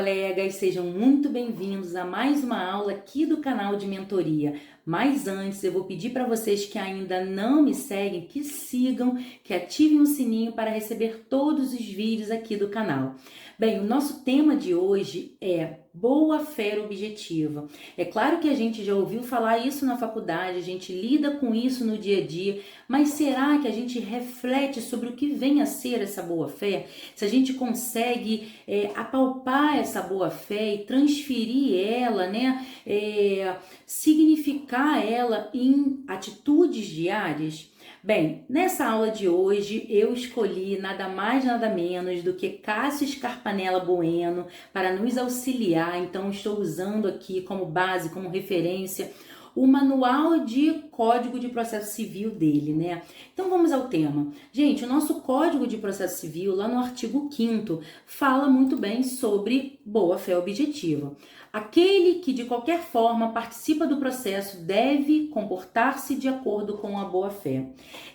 colegas, sejam muito bem-vindos a mais uma aula aqui do canal de mentoria. Mas antes, eu vou pedir para vocês que ainda não me seguem, que sigam, que ativem o sininho para receber todos os vídeos aqui do canal. Bem, o nosso tema de hoje é boa-fé objetiva. É claro que a gente já ouviu falar isso na faculdade, a gente lida com isso no dia a dia, mas será que a gente reflete sobre o que vem a ser essa boa-fé? Se a gente consegue apalpar essa boa-fé e transferir ela, significar ela em atitudes diárias? Bem, nessa aula de hoje eu escolhi nada mais nada menos do que Cássio Scarpanella Bueno para nos auxiliar. Então estou usando aqui como base, como referência, o manual de Código de Processo Civil dele, né? Então vamos ao tema. Gente, o nosso Código de Processo Civil, lá no artigo 5º, fala muito bem sobre boa-fé objetiva. Aquele que de qualquer forma participa do processo deve comportar-se de acordo com a boa-fé.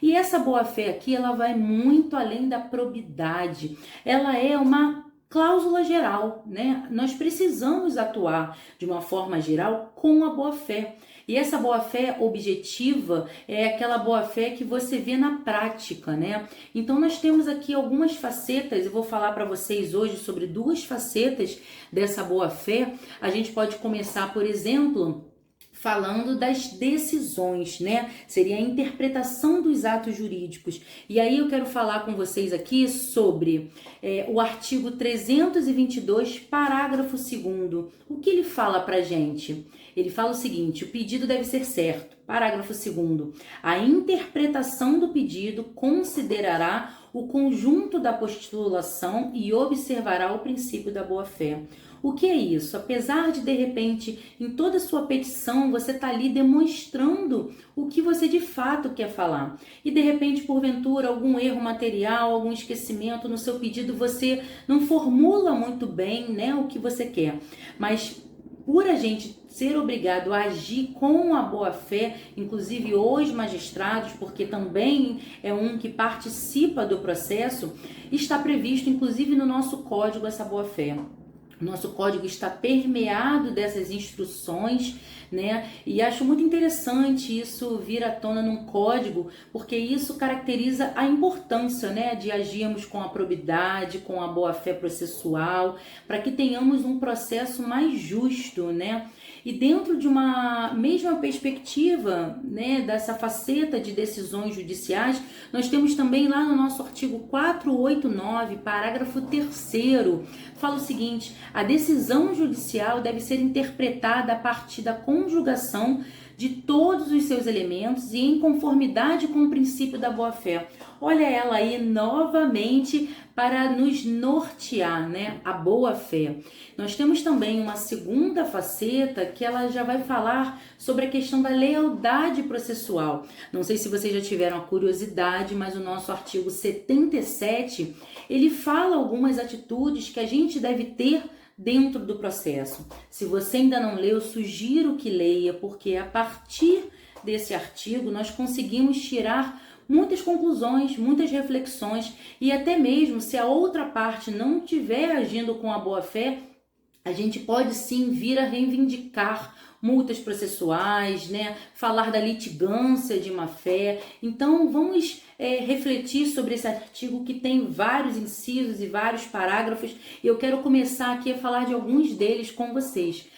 E essa boa-fé aqui, ela vai muito além da probidade. Ela é uma cláusula geral, né? Nós precisamos atuar de uma forma geral com a boa-fé. E essa boa-fé objetiva é aquela boa-fé que você vê na prática, né? Então nós temos aqui algumas facetas, eu vou falar para vocês hoje sobre duas facetas dessa boa-fé. A gente pode começar, por exemplo, falando das decisões, né? Seria a interpretação dos atos jurídicos. E aí eu quero falar com vocês aqui sobre o artigo 322, parágrafo 2º. O que ele fala pra gente? Ele fala o seguinte: o pedido deve ser certo. Parágrafo 2º. A interpretação do pedido considerará o conjunto da postulação e observará o princípio da boa-fé. O que é isso? Apesar de repente, em toda a sua petição, você está ali demonstrando o que você de fato quer falar. E de repente, porventura, algum erro material, algum esquecimento no seu pedido, você não formula muito bem, né, o que você quer. Mas por a gente ser obrigado a agir com a boa-fé, inclusive os magistrados, porque também é um que participa do processo, está previsto inclusive no nosso código essa boa-fé. Nosso código está permeado dessas instruções, né? E acho muito interessante isso vir à tona num código, porque isso caracteriza a importância, né, de agirmos com a probidade, com a boa-fé processual, para que tenhamos um processo mais justo, né? E dentro de uma mesma perspectiva, né, dessa faceta de decisões judiciais, nós temos também lá no nosso artigo 489, parágrafo 3º, fala o seguinte: a decisão judicial deve ser interpretada a partir da conjugação de todos os seus elementos e em conformidade com o princípio da boa-fé. Olha ela aí novamente para nos nortear, né? A boa-fé. Nós temos também uma segunda faceta que ela já vai falar sobre a questão da lealdade processual. Não sei se vocês já tiveram a curiosidade, mas o nosso artigo 77, ele fala algumas atitudes que a gente deve ter dentro do processo. Se você ainda não leu, sugiro que leia, porque a partir desse artigo nós conseguimos tirar muitas conclusões, muitas reflexões, e até mesmo se a outra parte não estiver agindo com a boa-fé, a gente pode sim vir a reivindicar multas processuais, né? Falar da litigância de má-fé. Então vamos refletir sobre esse artigo que tem vários incisos e vários parágrafos. Eu quero começar aqui a falar de alguns deles com vocês.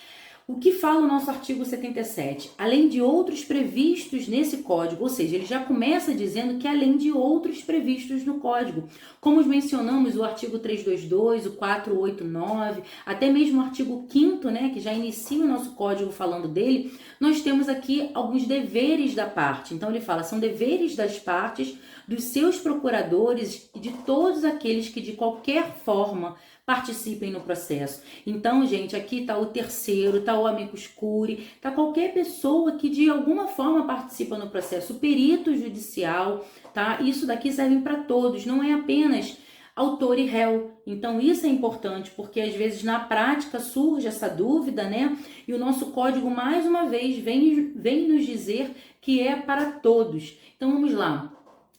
O que fala o nosso artigo 77? Além de outros previstos nesse código, ou seja, ele já começa dizendo que além de outros previstos no código, como mencionamos o artigo 322, o 489, até mesmo o artigo 5º, né, que já inicia o nosso código falando dele, nós temos aqui alguns deveres da parte. Então ele fala, são deveres das partes, dos seus procuradores e de todos aqueles que de qualquer forma participem no processo. Então, gente, aqui está o terceiro, está o amicus curiae, está qualquer pessoa que de alguma forma participa no processo, o perito judicial, tá? Isso daqui serve para todos, não é apenas autor e réu. Então isso é importante, porque às vezes na prática surge essa dúvida, né? E o nosso código, mais uma vez, vem nos dizer que é para todos. Então vamos lá.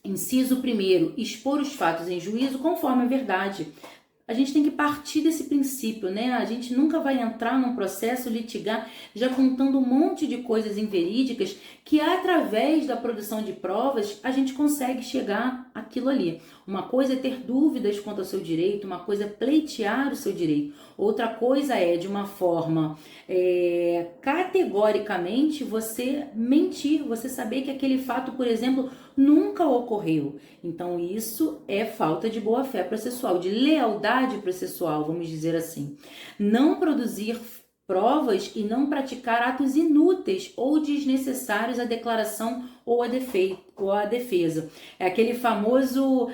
Inciso 1º, expor os fatos em juízo conforme a verdade. a gente tem que partir desse princípio, né? A gente nunca vai entrar num processo litigar já contando um monte de coisas inverídicas que através da produção de provas a gente consegue chegar àquilo ali. Uma coisa é ter dúvidas quanto ao seu direito, uma coisa é pleitear o seu direito, outra coisa é de uma forma categoricamente você mentir, você saber que aquele fato, por exemplo, nunca ocorreu. Então isso é falta de boa-fé processual, de lealdade processual, vamos dizer assim. Não produzir provas e não praticar atos inúteis ou desnecessários à declaração ou à defesa. É aquele famoso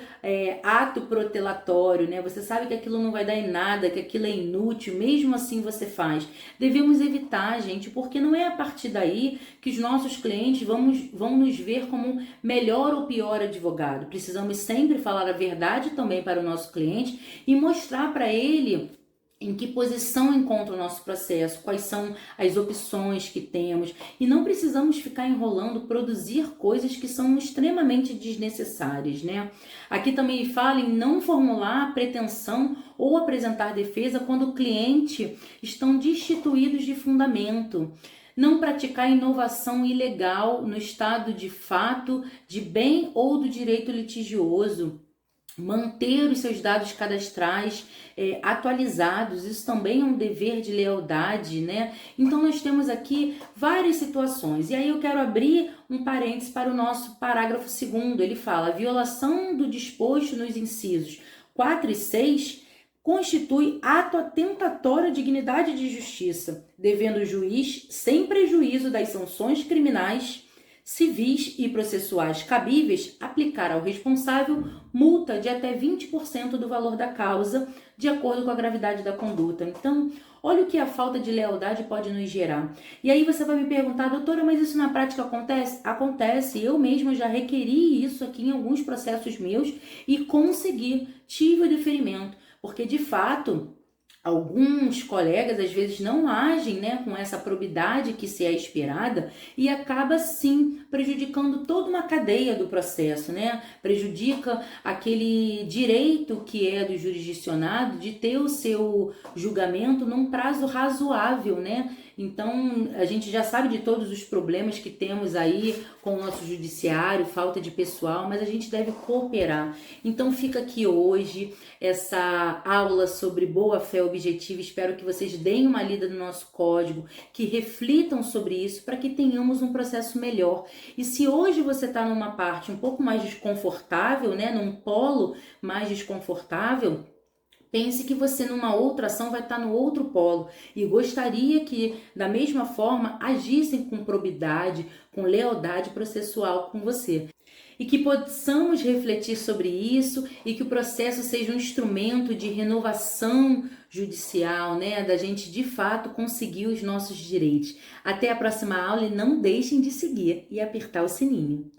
ato protelatório, né? Você sabe que aquilo não vai dar em nada, que aquilo é inútil, mesmo assim você faz. Devemos evitar, gente, porque não é a partir daí que os nossos clientes vão nos ver como melhor ou pior advogado. Precisamos sempre falar a verdade também para o nosso cliente e mostrar para ele em que posição encontra o nosso processo, quais são as opções que temos, e não precisamos ficar enrolando, produzir coisas que são extremamente desnecessárias, né? Aqui também fala em não formular pretensão ou apresentar defesa quando o cliente estão destituídos de fundamento. Não praticar inovação ilegal no estado de fato, de bem ou do direito litigioso. Manter os seus dados cadastrais atualizados, isso também é um dever de lealdade, né? Então nós temos aqui várias situações. E aí eu quero abrir um parênteses para o nosso parágrafo 2º. Ele fala: a violação do disposto nos incisos 4 e 6 constitui ato atentatório à dignidade de justiça, devendo o juiz, sem prejuízo das sanções criminais, civis e processuais cabíveis, aplicar ao responsável multa de até 20% do valor da causa, de acordo com a gravidade da conduta. Então, olha o que a falta de lealdade pode nos gerar. E aí você vai me perguntar: doutora, mas isso na prática acontece? Acontece. Eu mesma já requeri isso aqui em alguns processos meus e consegui, tive o deferimento, porque de fato alguns colegas às vezes não agem, né, com essa probidade que se é esperada e acaba sim prejudicando toda uma cadeia do processo, né? Prejudica aquele direito que é do jurisdicionado de ter o seu julgamento num prazo razoável, né? Então, a gente já sabe de todos os problemas que temos aí com o nosso judiciário, falta de pessoal, mas a gente deve cooperar. Então, fica aqui hoje essa aula sobre boa-fé objetiva. Espero que vocês deem uma lida no nosso código, que reflitam sobre isso para que tenhamos um processo melhor. E se hoje você está numa parte um pouco mais desconfortável, né, num polo mais desconfortável, pense que você numa outra ação vai estar no outro polo e gostaria que, da mesma forma, agissem com probidade, com lealdade processual com você. E que possamos refletir sobre isso e que o processo seja um instrumento de renovação judicial, né? Da gente de fato conseguir os nossos direitos. Até a próxima aula e não deixem de seguir e apertar o sininho.